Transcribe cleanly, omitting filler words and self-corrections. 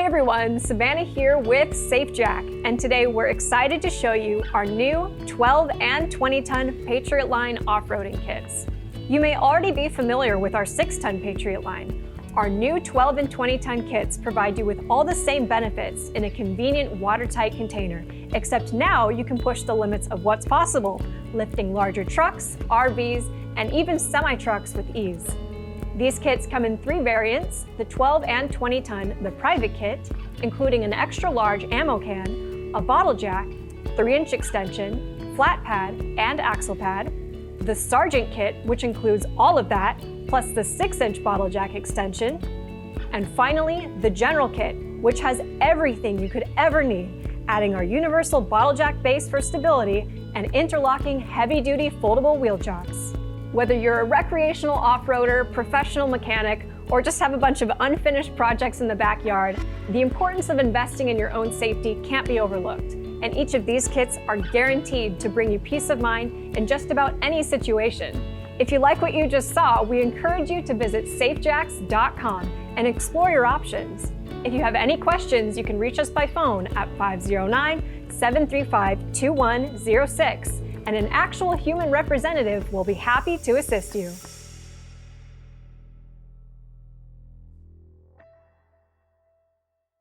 Hey everyone, Savannah here with SafeJack, and today we're excited to show you our new 12 and 20-ton Patriot Line off-roading kits. You may already be familiar with our 6-ton Patriot Line. Our new 12 and 20-ton kits provide you with all the same benefits in a convenient watertight container, except now you can push the limits of what's possible, lifting larger trucks, RVs, and even semi-trucks with ease. These kits come in 3 variants: the 12 and 20-ton, the private kit, including an extra large ammo can, a bottle jack, 3-inch extension, flat pad, and axle pad; the sergeant kit, which includes all of that, plus the 6-inch bottle jack extension; and finally, the general kit, which has everything you could ever need, adding our universal bottle jack base for stability and interlocking heavy-duty foldable wheel chocks. Whether you're a recreational off-roader, professional mechanic, or just have a bunch of unfinished projects in the backyard, the importance of investing in your own safety can't be overlooked, and each of these kits are guaranteed to bring you peace of mind in just about any situation. If you like what you just saw, we encourage you to visit safejacks.com and explore your options. If you have any questions, you can reach us by phone at 509-735-2106. And an actual human representative will be happy to assist you.